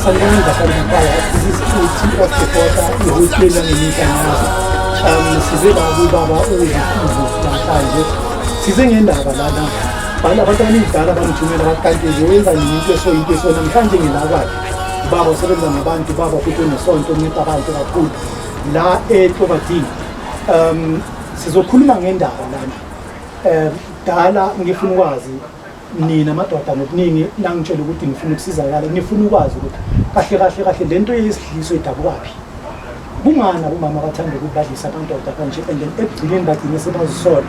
Salvando Kalipaya, this is 18th of the quarter, the whole plan in size baba namhlanje size ngendaba lana bala abantu abanidala bangithumela bakanti nje wenza into so namhlanje ngilakwathi baba usebenza nabantu baba futhi unesonto unceda abantu kakhulu la eProperty sizokhuluma ngendaba lana dala ngifuna ukwazi nina madoda ngokuningi nangitshela ukuthi ngifuna ukusizakala ngifuna ukwazi ukuthi kahle lento yesidliso idabukaphi bungana umama abathanda ukubadlisa abandoda kanje and then ekugcineni bagcine sebazisola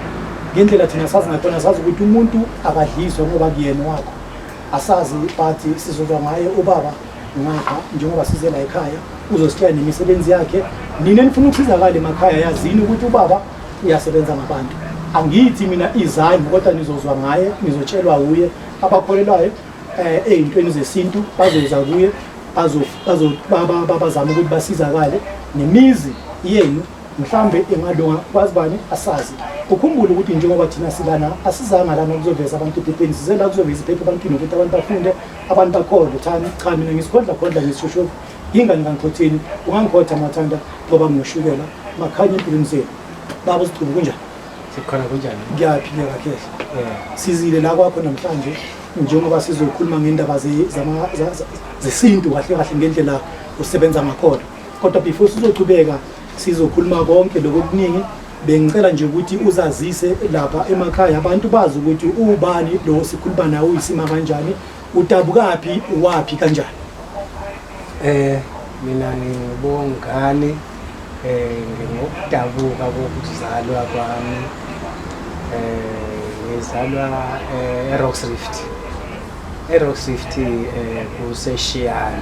ngendlela thina sazi ngakhona sazi ukuthi umuntu akadliswa ngoba kuyena wakho asazi bathi sizozwa ngaye ubaba ngapha njengoba size la ekhaya uzositshela nemisebenzi yakhe nina nifuna ukusizakala emakhaya yazini ukuthi ubaba uyasebenza ngabantu angithi mina izani kodwa nizozwa ngaye nizotshelwa uye abakholelwayo ezintweni zesintu bazoza kuye bazama ukuthi basizakale nemizi yenu mhlambe engalunga kwazi bani asazi ukhumbule ukuthi njengoba thina silana asizanga lana ukuzoveza abantu ephepheni sizela ukuzoveza iphepha ebantwini ukuthi abantu bafunde abantu bakholwe cha mina ngisikhodla ngisishosho ingani ngangikhotheni ungangikhotha mathanda ngoba nginoshukela makhanya empilweni zenu baba sichubu kunjani sikhona kunjani ngiyaphila kahle sizile la kwakho namhlanje njengoba sizokhuluma ngendaba zesintu kahle ngendlela usebenza ngakhona kodwa before sizochubeka sizokhuluma konke lokuningi bengicela nje ukuthi uzazise lapha emakhaya abantu bazi ukuthi ubani lo sikhuluma nawe uyisima kanjani utabukaphi wapi kanjani mina ngibongani ngokudabuka kokuzalwa kwami ngizalwa eRocksrift kuseshiyane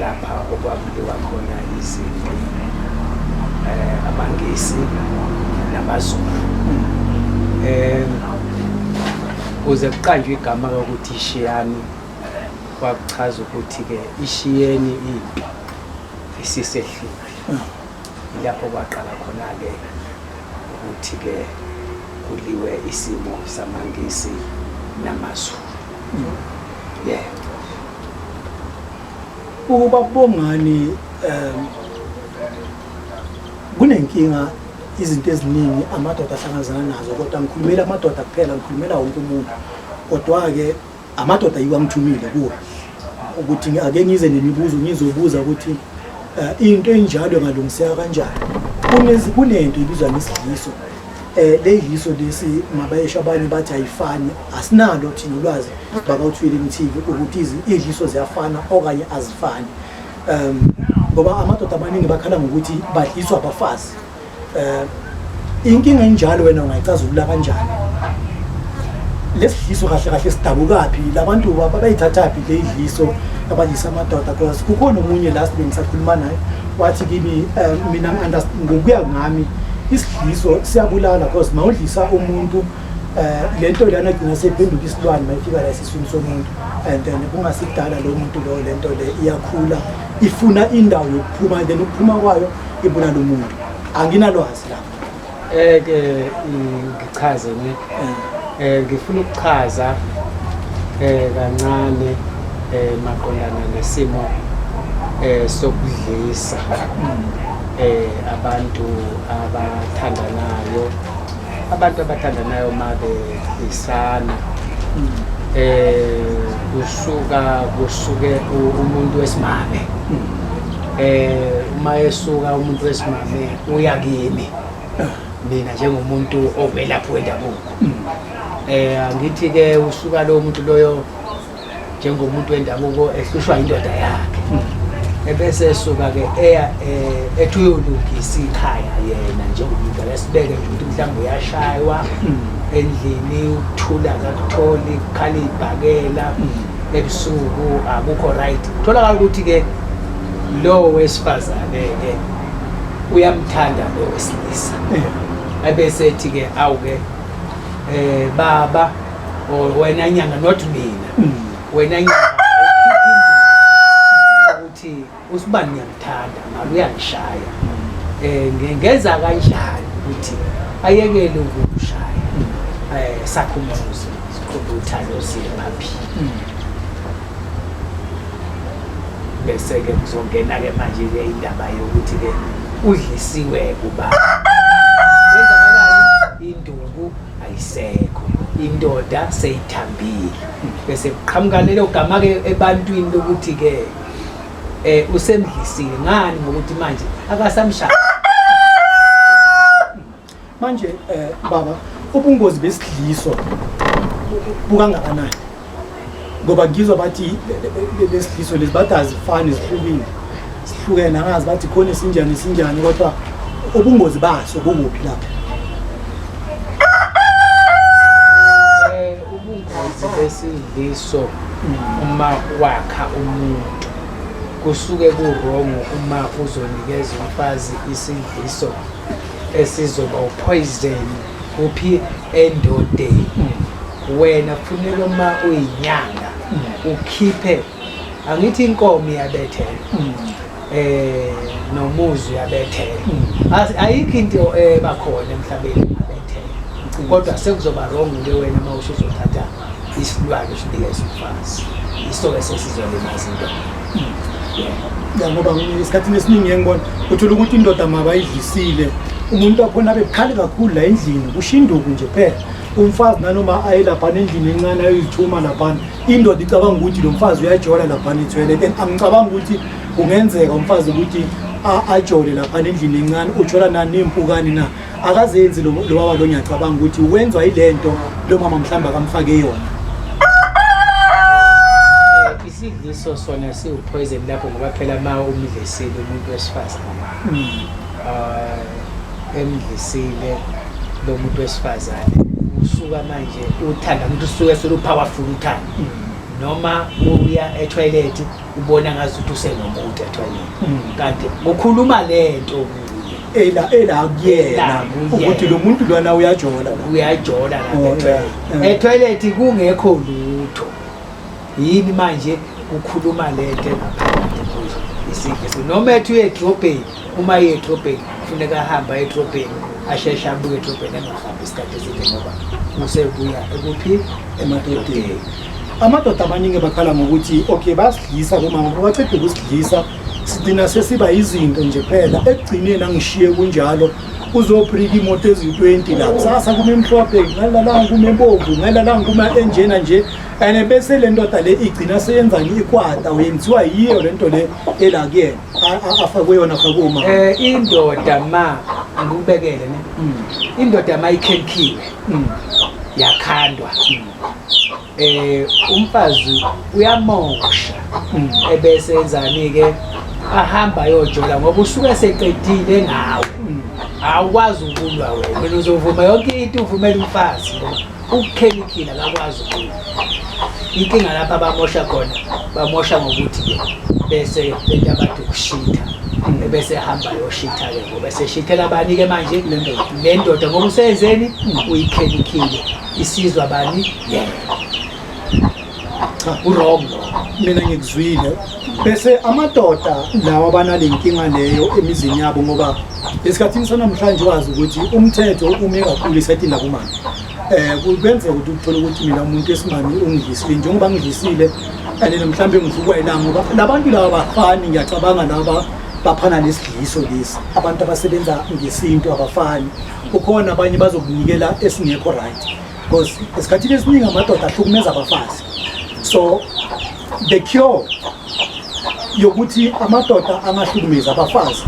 lapha okwabuliwa khona izinto abangisi namaZulu uze kuqanjwe igama lokuthi ishiyani kwakuchaza ukuthi ke ishiyeni impi isisehlile lapho kwaqala khona ke ukuthi ke kuliwe isimo samangisi namaZulu ukuba bongani kunenkinga izinto eziningi amadoda ahlangazana nazo kodwa ngikhulumela amadoda kuphela ngikhulumela wonke umuntu kodwa ke amadoda yiwangithumile kuwe ukuthi ake ngize nemibuzo ngizobuza ukuthi into enjalo ngalungiseka kanjani kunento ibizwa ngesidliso leyidliso lesi mabayesha abanye bathi ayifani asinalo thina ulwazi bakawuthwele imthivi ukuthi izidliso ziyafana okanye azifani ngoba amadoda amaningi bakhala ngokuthi badliswa abafazi inkinga enjalo wena ungayicazulula kanjani lesidliso kahle sidabukaphi labantu bayithathaphi leidliso abadlisa amadoda because kukhona umunye last bengisakhuluma naye wathi kimi mina ngokuya ngami isidliso siyabulala because mawudlisa umuntu lento lana igcina sephenduka isilwane mayifika la esiswini somuntu and then kungasidala lo muntu lo lento le iyakhula ifuna indawo yokuphuma then ukuphuma kwayo ibulala umuntu anginalwazi lapho ngichaze ngifuna ukuchaza kancane maqondana nesimo sokudlisa abantu abathandanayo mabe isana kusuke umuntu wesimame uma esuka umuntu wesimame uya kimi mina njengomuntu ovelaphi wendabuko angithi ke usuka lo muntu loyo njengomuntu wendabuko ehlushwa indoda yakhe ebese esuka ke ethi uyolungisa ikhaya yena njengomuntu lesibeke ukuthi mhlawumbe uyashaywa endlini ukuthula kakutholi kukhala ibhakela ebusuku akukho right thola ukuthi ke lo wesifazane ke uyamthanda lo wesilisa ebese ethi-ke awuke baba or wena nyanga not mina wena nyanga ukuthi usibani ngiyamthanda ngabe uyangishaya ngenza kanjani ukuthi ayekele ukushaya sakhumuze sikhuluthalo siye phaphi bese-ke kuzongena-ke manje-ke indaba yokuthi-ke udlisiwe kuba kwenzakalani induku ayisekho indoda seyithambile bese kuqhamuka lelo gama-ke ebantwini lokuthi-ke usemdlisile ngani ngokuthi manje akasamshaya manje baba ubungozi besidliso bukangakanani ngoba ngizwa bathi lesidliso lesi bathi azifani sihlukene angazi bathi khona sinjani kodwa ubungozi baso bukuphi lapha ubungozi besidliso uma wakha umuntu kusuke kurongo uma uzonikeza umfazi isidliso esizoba upoison kuphi endodeni wena kufanele uma uyinyanga ukhiphe angithi inkomo iyabethela nomuzi uyabethela ayikho into bakhona emhlabeni abethela kodwa sekuzoba wrong ke wena uma usuzothatha isilwane usinikeza umfazi isoke sesizolimaza into ya ngoba isikhathini esiningi ngiyengibona uthola ukuthi indoda mabayidlisile umuntu wakhona abebukhali kakhulu la endlini kushinduku nje phela umfazi nanoma ayelaphana endlini encane ayoyithuma laphana indoda icabanga ukuthi lo mfazi uyajola laphana etoilet angicabanga ukuthi kungenzeka umfazi ukuthi ajole laphana endlini encane ujola nani nempukani na akazenzi lo baba lo ngiyacabanga ukuthi wenzwa yilento lo mama mhlamba akamfake yona isidliso sona siwupoison lapho ngoba phela ma umdlisile umuntu wesifazane emdlisile lo muntu wesifazane usuka manje uthanda umuntu usuke solupowerful uthanda noma uya etoilet ubona ngazuthi usenomuntu etoilet kanti ukhuluma lento ela kuyena ukuthi lo muntu lona uyajola lapha etoilet kungekho lutho yini manje ukhuluma lento ngaphandle isidliso noma ethi edrobheni uma edrobheni kufuneka ahamba edrobheni asheshe abuye edrobheni engahambi isikhathi eside ngoba usebuya ekuphi emadodeni amadoda amaningi bakhala ngokuthi okay basidlisa bomama bacede ukusidlisa sidina sesiba izinto nje phela ekugcineni angishiye kunjalo uzobrika imoto ezi20 la kusasa kuma emhlophe ngalalanga kuma embomvu ngalalanga kuma enjena nje ene bese le ndoda le igcina seyenza ngikwata uyenziwa yiyo lento le ela kuyena afakwe yona fakuma indoda ma ngikubekele ne indoda ma ikhenkiwe yakhandwa umfazi uyamosha ebese enzani ke ahamba yojola ngoba usuke seqedile ngawe awukwazi ukulwa wena uzovuma yonke into uvumela umfazi ngoba ukukhenikila akakwazi ukulwa inkinga lapha abamosha khona bamosha ngokuthi ke bese lento abathi ukushitha ebese ehamba yoshitha ke ngoba seshithela abani ke manje le ndoda ngoba usenzeni uyikhenikile isizwe abani yena urongo mina ngikuzwile bese amadoda lawa banalenkinga leyo emizini yabo ngoba esikhathini sanamhlanje wazi ukuthi umthetho ume kakhulu esethi nakumama kubenze ukuthi uthola ukuthi mina umuntu esimami ungidlisile njengoba ngidlisile ane mhlambe ngivukwa ilanga ngoba labantu laba bafani ngiyacabanga laba baphana lesidliso lesi abantu abasebenza ngesinto abafani ukhona abanye bazokunikela esingekho right because esikhathini esiningi amadoda ahlukumeza abafazi so the cure yokuthi amadoda angahlukumeza abafazi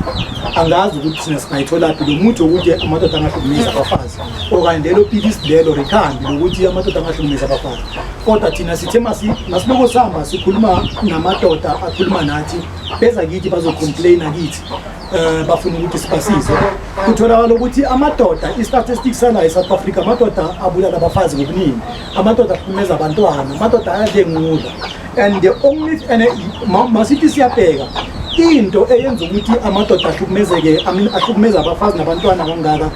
angazi ukuthi sina singayithola phi lo muthi ukuthi amadoda angahlukumeza abafazi okanye lelo pilisi lelo rekhambi lokuthi amadoda angahlukumeza abafazi kodwa thina sithe masiloko sihamba sikhuluma namadoda akhuluma nathi beza kithi bazocomplaina kithi bafuna ukuthi sibasize kutholakala ukuthi amadoda i-statistics sala eSouth Africa amadoda abulala abafazi ngobuningi amadoda ahlukumeza abantwana amadoda ayadlengula and the only masithi siyabheka into eyenza ukuthi amadoda ahlukumezeke ahlukumeza abafazi nabantwana kangaka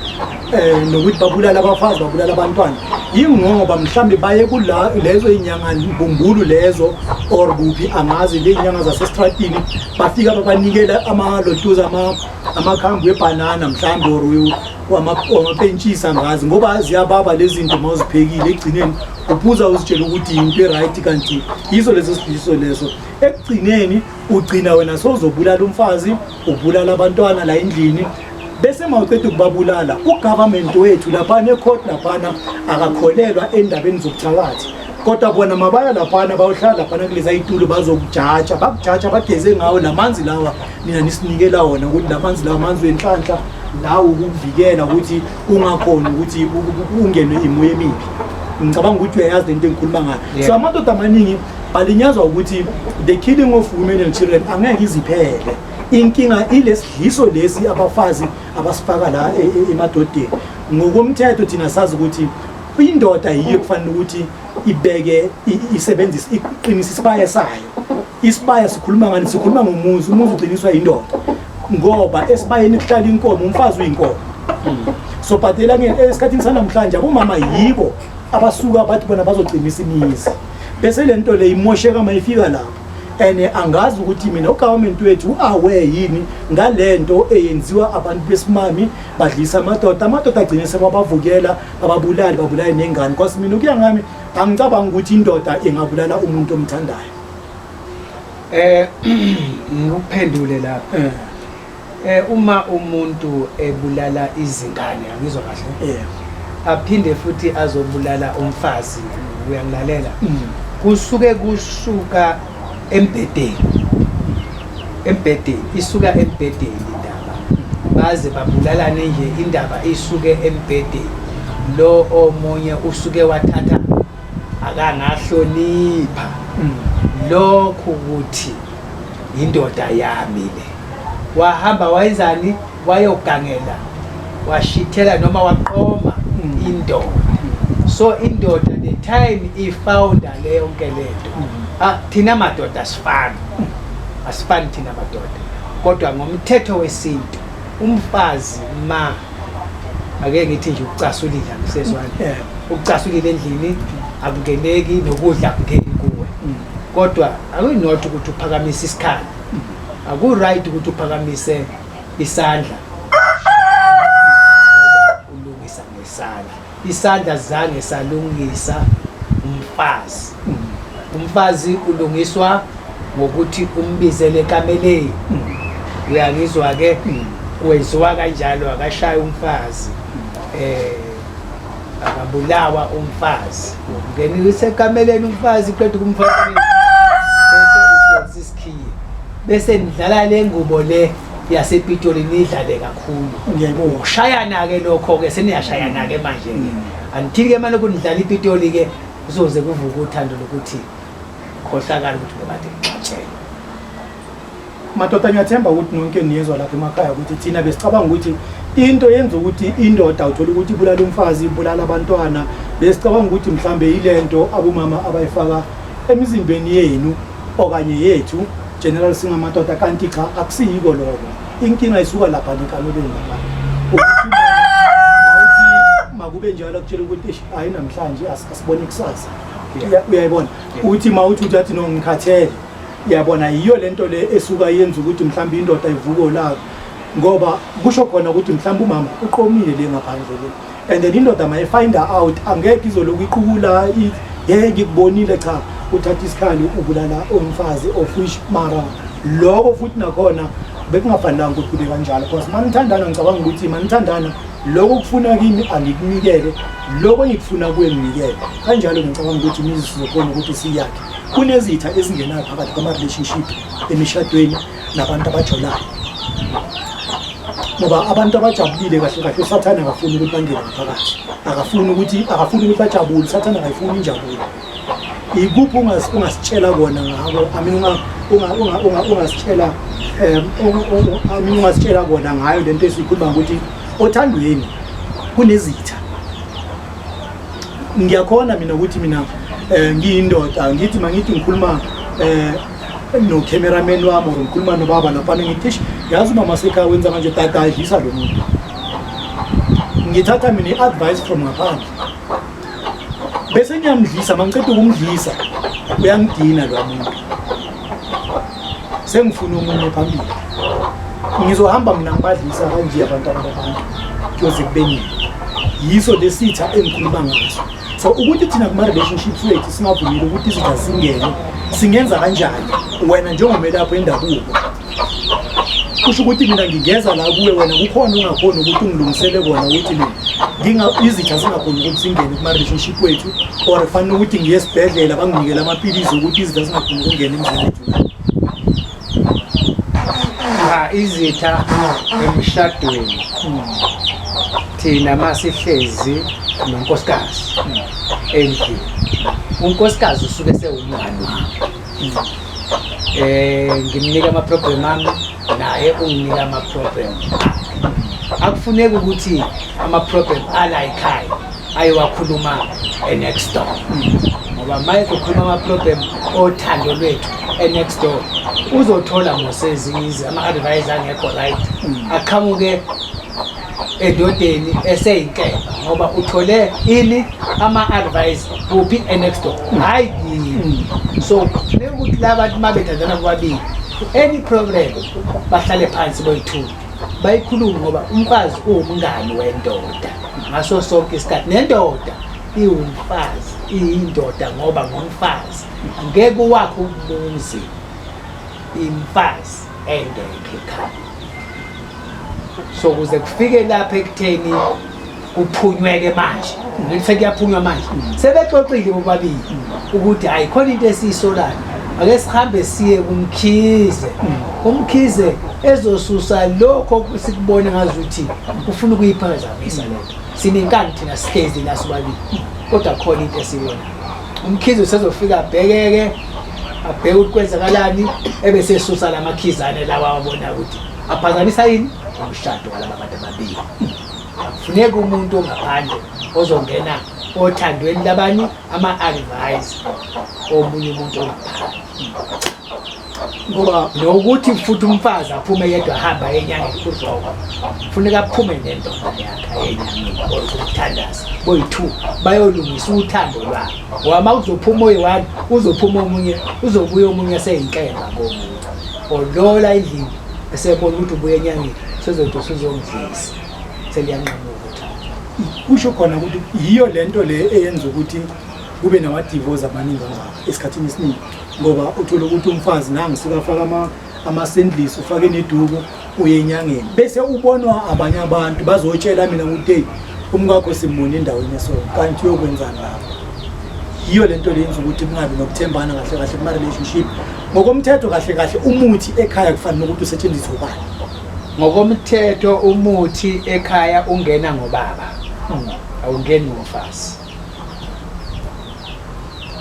nokuthi babulala abafazi babulala abantwana yingoba mhlambe baye kula lezo inyanga mbumbulu lezo or kuphi angazi le inyanga zasestratini bafika babanikela amalotuza amakhambi webanana mhlambe or amapentshisa ngazi ngoba ziyababa lezi zinto mawuziphekile egcineni uphuza uzitshela ukuthi into right kanti yizo lezo sifiso leso ekugcineni ugcina wena sozobulala umfazi ubulala abantwana la endlini bese mawuqeda ukubabulala ugovernment wethu lapha necourt lapha akakholelwa endabeni zokuthakathi kodwa bona mabaya lapha bayohlala lapha kuleza itulo bazokujaja bakujaja bageze ngawo lamanzi lawa mina nisinikela wona ukuthi lamanzi lawa amanzi wenhlanhla lawo ukuvikela ukuthi ungakhona ukuthi ungenwe imoya emibi ngicabanga ukuthi uyayazi lento engikhuluma ngayo so amadoda amaningi balinyazwa ukuthi the killing of women and children angeke iziphele inkinga ilesidliso lesi abafazi abasifaka la emadodeni ngokomthetho thina sazi ukuthi indoda yiyo kufanele ukuthi ibeke isebenzise iqinisa isibaya sayo isibaya sikhuluma ngani sikhuluma ngomuzi umuzi uqiniswa indoda ngoba esibayeni kuhlala inkomo umfazi uyinkomo so bhathela esikhathini sanamhlanje abomama yibo abasuka bathi bona bazoqinisa imizi bese lento le imosheka mayifika lapho and angazi ukuthi mina ugovernment wethu aware yini ngalento eyenziwa abantu besimami badlisa amadoda agcine sebabavukela babulala nengane because mina ukuya ngami angicabanga ukuthi indoda ingabulala umuntu omthandayo ngikuphendule lapha uma umuntu ebulala izingane angizwa kahle aphinde futhi azobulala umfazi uyangilalela kusuka embedeni isuka embedeni indaba baze babulalane nje indaba isuke embedeni lo omunye usuke wathatha akangahlonipha lokho ukuthi indoda yami le wahamba wayenzani wayogangela washithela noma waqoma indoda so indoda the time ifound le yonke lento thina madoda asifani thina madoda kodwa ngomthetho wesintu umfazi ake ngithi nje ukucasulile ngisezwana ukucasulile endlini akungeneki nokudla akungeni kuwe kodwa akuyinotho ukuthi uphakamise isikhali aku right ukuthi uphakamise isandla ulungisa ngesandla isandla zange salungisa umfazi ulungiswa ngokuthi umbizele ekameleni uyangizwa ke kwenziwa kanjalo akashaya umfazi akabulawa umfazi ungenise ekameleni umfazi qedwe kumfazi bese udonsa isikhiye bese nidlala le ngubo le yasePitoli nidlale kakhulu ngiyayibona ushayana ke lokho ke seniyashayana ke manje ke anithini ke manje kunidlala iPitoli ke kuzoze kuvuka uthando lokuthi khohlakala ukuthi bebade ngixathela madoda ngiyathemba ukuthi nonke niyezwa lapha emakhaya ukuthi thina besicabanga ukuthi into yenza ukuthi indoda uthola ukuthi ibulala umfazi ibulala abantwana besicabanga ukuthi mhlambe yilento abomama abayifaka emizimbeni yenu okanye yethu general singamadoda kanti cha akusiyiko lokho inkinga isuka lapha enkalolweni lapha ukuthi makube njalo kutshela ukuthi hayi namhlanje asibone kusasa uyayibona uthi mawuthi uthi no ngikhathele uyabona yiyo lento le esuka yenza ukuthi mhlawumbe indoda ivuko la ngoba kusho khona ukuthi mhlawumbe umama uqomile le ngaphandle le and then indoda maye find out angeke izoloku iqhukula yeke kubonile cha uthatha isikhali ubulala umfazi of which mara lokho futhi nakhona bekungafanelanga ukuthi kube kanjalo because manithandana ngicabanga ukuthi manithandana lokho kufuna kimi angikunikele lokho ngikufuna kuwe nginikele kanjalo ngicabanga ukuthi imizi sizokona ukuthi siyakhe kunezitha ezingenayo phakathi kwama relationship emishadweni nabantu abajolayo ngoba abantu abajabulile kahle kahle usathana akafuni ukuthi bangene phakathi akafuni ukuthi bajabule usathana akayifuni injabulo ikuphi ungasitshela kona ngabo ungasitshela ungasitshela kona ngayo lento esikhuluma ukuthi othandweni kunezitha ngiyakhona mina ukuthi mina ngiyindoda ngithi mangithi ngikhuluma no cameraman wami or ngikhuluma nobaba lapha ngithi yazi mama sekhaya wenza manje tata adlisa lo muntu ngithatha mina i-advice from ngaphandle bese ngiyamdlisa mangiceda ukumdlisa uyangidina lo muntu sengifuna umunye phambili ngizohamba mina ngibadlisa kanje abantwana babantu kuyoze kube nini yiso lesitha engikhuluma ngaso so ukuthi thina kuma relationships wethu singavumile ukuthi izitha singene singenza kanjani wena njengomelaphi endabuko kusho ukuthi mina ngigeza la kuwe wena kukhona ungakhona ukuthi ungilungisele kona ukuthi mina izitha singakhona ukuthi singene kuma relationship wethu or fanele ukuthi ngiye esibhedlela banginikele amaphilisi ukuthi izitha singakhona ukungena emzini wethu izitha emshadweni thina masihlezi nonkosikazi endlini unkosikazi usuke sewumngani ngimnika ama-problem ami naye unginika ama-problem akufuneki ukuthi ama-problem ala ekhaya ayowakhuluma e-next door ngoba maye kukhuluma ama-problem othando lwethu e-next door uzothola ngosezizi ama-advisor angekho right aqhamuke edodeni eseyinkenga ngoba uthole ini ama-advice kuphi e-next door hayi yini so kufuneka ukuthi la bantu uma bethandana bobabili any problem bahlale phansi boyi-two bayikhulume ngoba umfazi uwumngani wendoda ngaso sonke isikhathi nendoda iwumfazi iyindoda ngoba ngumfazi ngeke wakho umuzi imfazi engekho ekhaya so kuze kufike lapha ekutheni kuphunywe-ke manje ngithi kuyaphunywa manje sebexoxile bobabili ukuthi ayikhona into esiyisolayo ake sihambe siye kumkhize umkhize ezosusa lokho sikubone ngazuthi ufuna ukuyiphazamisa lento sinenkani thina sihlezi la sobabili kodwa khona into esiyona umkhize usezofika abhekeke abheke ukuthi kwenzakalani ebese esusa lamakhizane lawa abona ukuthi aphazamisa yini umshado walaba bantu ababili kufuneka umuntu ongaphandle ozongena othandweni labani ama-advice omunye umuntu ongaphandle ngoba nokuthi futhi umfazi aphume yedwa ahamba enyangeni kuzoko kufuneka aphume nendoda yakhe enyangeni or ukuthandaza boyi-two bayolungisa uthando lwabo ngoba uma uzophuma oyi-one uzophuma omunye uzobuya omunye eseyinkenga ngomunye olola endlini esebona ukuthi ubuye enyangeni sezothi usuzongidlisa seliyanqamuka uthando kusho khona ukuthi yiyo lento le eyenza ukuthi kube nama-divorce amaningi kangaka esikhathini esiningi ngoba uthola ukuthi umfazi nangu sikafaka ama-sandless ufake neduku uye enyangeni bese ubonwa abanye abantu bazotshela mina ukuthi hey umkakho simbone endaweni eso kanti uyokwenzani lapho yiyo lento le yenza ukuthi kungabi nokuthembana kahle kahle kuma-relationship ngokomthetho kahle kahle umuthi ekhaya kufanele ukuthi usetshenziswe ubani ngokomthetho umuthi ekhaya ungena ngobaba awungeni ngomfazi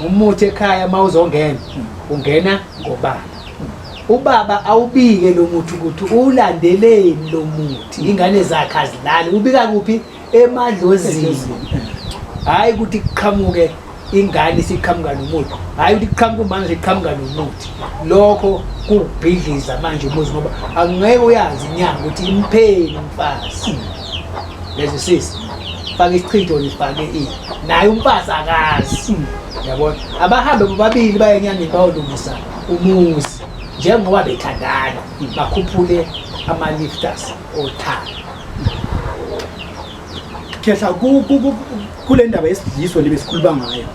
umuthi ekhaya mawuzongena ungena ngobaba ubaba awubike lo muthi ukuthi ulandeleni lo muthi ingane zakhe azilali ubika kuphi emadlozini hayi ukuthi kuqhamuke ingane siqhamuka nomuthi hayi ukuthi kuqhamuka umama siqhamuka nomuthi lokho kubhidliza manje umuzi ngoba angeke uyazi inyanga ukuthi impheni umfazi lezo sisi fake isichitho lifake naye umfazi akazi yabona abahambe bobabili baye enyangeni bayolungisa umuzi njengoba bethandana bakhuphule ama-lifters othando khehla kule ndaba yesidliso libe sikhuluma ngayo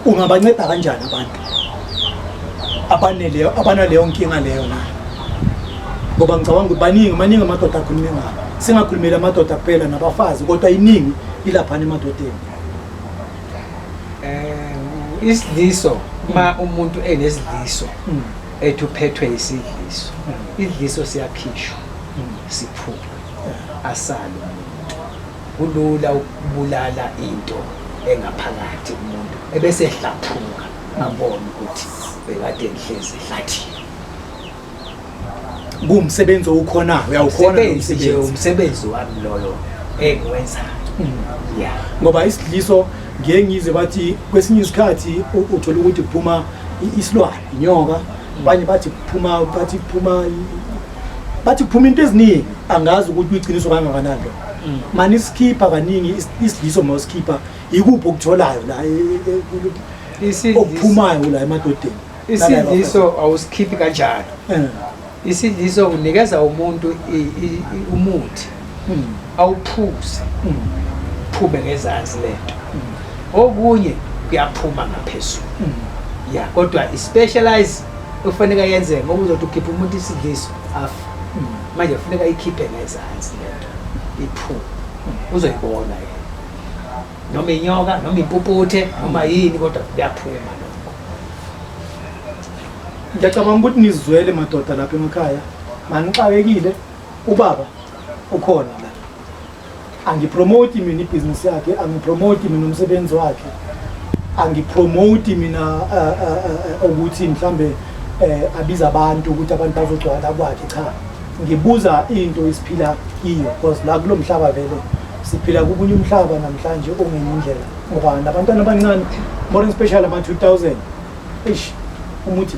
ungabanceda kanjani abantu abanaleyo nkinga leyo na ngoba ngicabanga ukuthi maningi amadoda akhulume ngayo singakhulumeli amadoda kuphela nabafazi kodwa iningi ilaphana emadodeni isidliso ma umuntu enesidliso ethi uphethwe isidliso idliso siyakhishwa siphuma asale kulula ukubulala into engaphakathi umuntu ebese ehlaphuka abone ukuthi bekade ehlezi ehlathini kumsebenzi okhonayo uyawukhona umsebenzi wami loyo engiwenzayo yeah ngoba isidliso ngeke ngize bathi kwesinye isikhathi uthola ukuthi kuphuma isilwane inyoka abanye bathi kuphuma into eziningi angazi ukuthi uyiqiniso kangakanani lo manje isikhipha kaningi isidliso mawusikhipha ikuphi okutholayo la okuphumayo la emadodeni isidliso awusikhiphi kanjalo isidliso unikeza umuntu umuthi awuphuze phume ngezansi lento okunye kuyaphuma ngaphezulu ya kodwa ispecialize ufanele yenze ngoba uzothi ukhipha umuntu isidliso afa manje kufanele ikhiphe ngezansi lento iphume uzoyibona yena noma inyoka noma impuputhe noma yini kodwa kuyaphuma lokho. Ngiyacabanga ukuthi nizwele madoda lapha emakhaya manixakekile ubaba ukhona la angipromote mina ibusiness yakhe angipromote mina umsebenzi wakhe angipromote mina ukuthi mhlambe abiza abantu ukuthi abantu bazogcwala kwakhe cha ngibuza into isiphila iyo because la kulo mhlaba vele siphila kubunye umhlaba namhlanje ongenye indlela ngoba abantwana abancane more special ama 2000 ish umuthi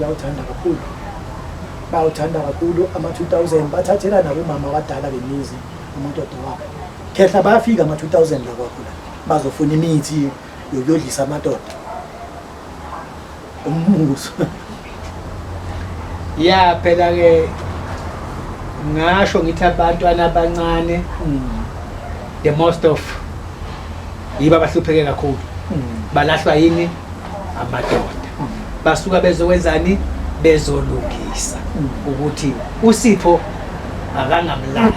bawuthanda kakhulu ama 2000 bathathela nabo mama abadala bemizi amadoda wabo khehla bayafika ama 2000 la kwakho la bazofuna imithi yokuyodlisa amadoda ummuso ya phela ke ngasho ngithi abantwana abancane the most of yiba bahlupheke kakhulu balahlwa yini amadoda basuka bezokwenzani bezolungisa ukuthi uSipho akangamlahli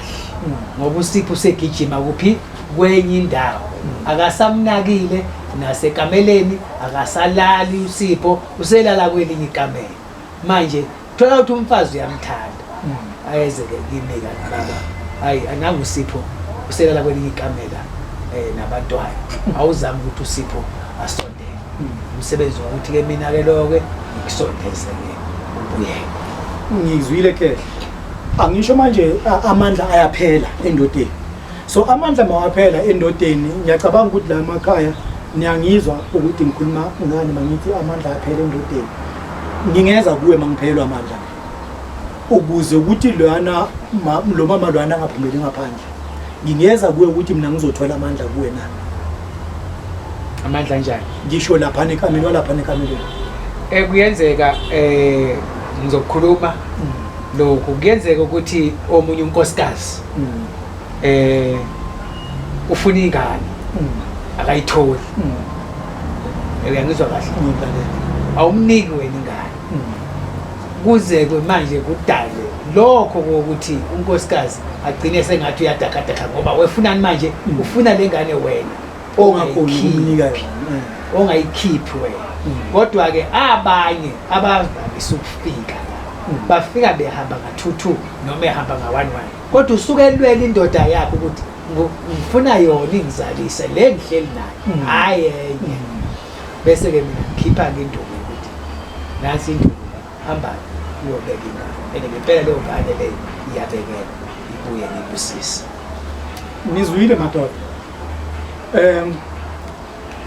ngoba uSipho segijima kuphi kwenye indawo akasamnakile nasekameleni akasalali uSipho uselala kwelinye ikamela manje thola ukuthi umfazi uyamthanda ayeze ke kimi baba hayi ananguSipho uselala kwelinye ikamela nabantwana awuzama ukuthi uSipho asondele umsebenzi ukuthi ke mina ke lokho ngikusondeze ke ubuye ngizwile ke angisho manje amandla ayaphela endodeni so amandla mawaphela endodeni ngiyacabanga ukuthi la emakhaya niyangizwa ukuthi ngikhuluma ngani mangithi amandla ayaphela endodeni ngingeza kuwe mangiphelwa amandla ukuze ukuthi lwana lo mama lwana angaphumeli ngaphandle ngingeza kuwe ukuthi mina ngizothola amandla kuwe na amandla njani ngisho lapha nekamelo lapha nekamelo kuyenzeka ngizokukhuluma lokho kuyenzeka ukuthi omunye unkosikazi ufuna ingane akayitholi uyangizwa kahle awumniki wena ingane kuze manje kudale lokho ukuthi unkosikazi agcine sengathi uyadakadaka ngoba wefunani manje ufuna lengane wena ongakhona ongayikhiphi wena kodwa ke abanye abavamisa ukufika bafika behamba nga-2 noma ehamba nga-1 kodwa usuke elwela indoda yakho ukuthi ngifuna yona ingizalise le ngihleli nayo hayi enye bese ke mina ngikhipha ngenduku ukuthi nansi induku hamba uyobeka ingane ngempela leyo ngane leyo iyabekela ibuye ngibusise nizwile madoda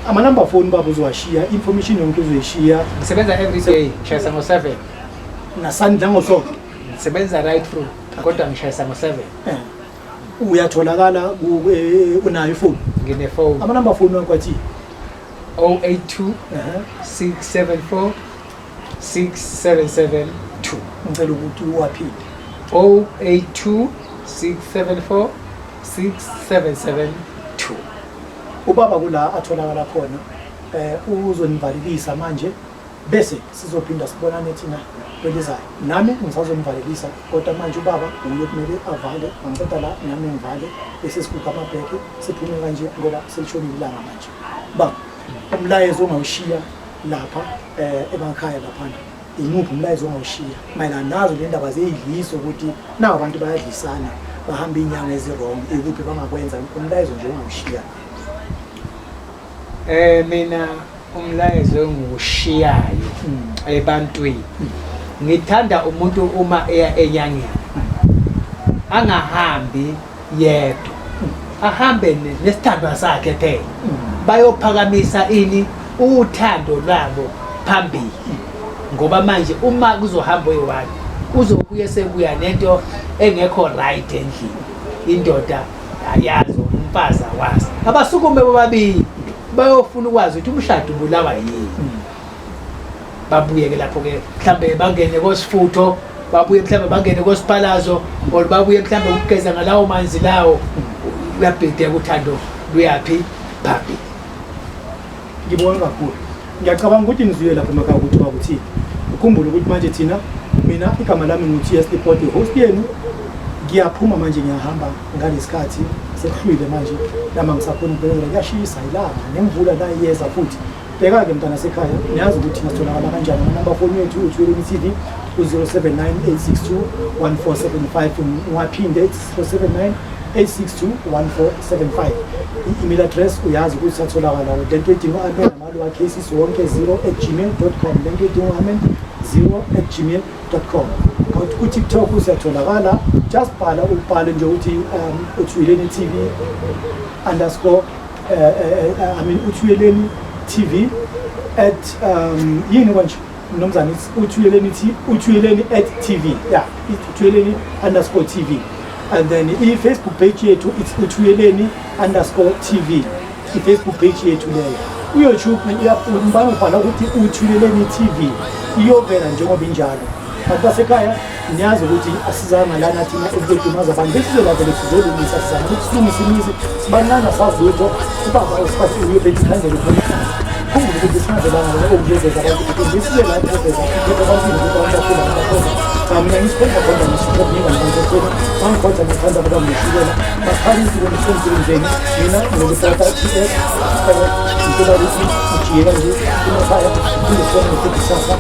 ama-number phone babo uzowashiya information yonke uzoyishiya ngisebenza every day ngishayisa ngo-7 nasandla ngosonto ngisebenza right through kodwa ngishayisa ngo-7 uyatholakala unayo ifoni ngine-phone ama-number phone wakwathi 082 674 6772 ngicela ukuthi uwaphinde 082 674 6772 ubaba kula atholakala khona uzonivalelisa manje bese sizophinda sibonane thina kwelizayo nami ngisazonivalelisa kodwa manje ubaba uye kumele avale ngicela la nami ngivale bese sikukha amabheke siphume kanje ngoba selishonile ilanga manje ba umlayezo ongawushiya lapha emakhaya laphana imuphi umlayezo ongawushiya mayelana nazo le ndaba zeyidliso ukuthi nawo abantu bayadlisana bahamba inyanga ezirong ikuphi bangakwenza umlayezo nje ongawushiya mina umlayezo engiwushiyayo ebantwini ngithanda umuntu uma eya enyangeni angahambi yedwa ahambe nesithandwa sakhe phela bayophakamisa ini uthando lwabo phambili ngoba manje uma kuzohamba oyi-1 uzobuye sebuya nento engekho right endlini indoda ayazi umfazi awazi abasukume bobabili bayofuna ukwazi ukuthi umshado ubulawa yini babuye-ke lapho-ke mhlawumbe bangene kosifutho babuye mhlawumbe bangene kosiphalazo or babuye mhlawumbe ukugeza ngalawo manzi lawo uyabhideka uthando luyaphi phambili. Ngibonga kakhulu. Ngiyacabanga ukuthi ngizuye lapho emakhaya ukuthi bakuthini. Ukhumbule ukuthi manje thina mina igama lami nguthi Support host yenu. Ngiyaphuma manje ngiyahamba ngalesikhathi sekuhlwile manje lama ngisakhona ukubhekela kuyashisa ilanga nemvula la iyeza futhi. Bheka-ke mntana sekhaya niyazi ukuthi ngatholakala kanjani namba phone yethu uThuleni TV u-079 862 1475 ungaphinde 079 862 1475 i-email address uyazi ukuthi satholakala lento edinga u-amen amalo wakhesis wonke 0@gmail.com lento edinga u-amen 0@gmail.com ku-TikTok usiyatholakala just bhala ubhale nje ukuthi uThuleni TV underscore uThuleni TV at yini konje nomzana uThuleni @TV yeah uThuleni_TV and then i-Facebook page yethu it's uThuleni_TV i-Facebook page yethu leyo uYouTube uyabhala ubhala ukuthi uThuleni TV iyovela njengoba injalo abantu basekhaya niyazi ukuthi asizanga lana thina ukudumaza abantu besizolabele sizolungisa sizama ukuthi silungise imizi sibanana sazi lutho ubaba usiphathi uyobeka ikhandlela khona kumbe ukuthi singazelana ngokungezeza abantu ukuthi ngisize la ngezeza ukuthi abantu bakhona mina ngisiphenza khona ngisiphenza ngizokwenza mangikhonza ngithanda abantu ngishikela bakhanyisa ngokusenzeni mina ngokuthatha TS ngicela ukuthi ujiyela nje emakhaya ngizokwenza ukuthi sasa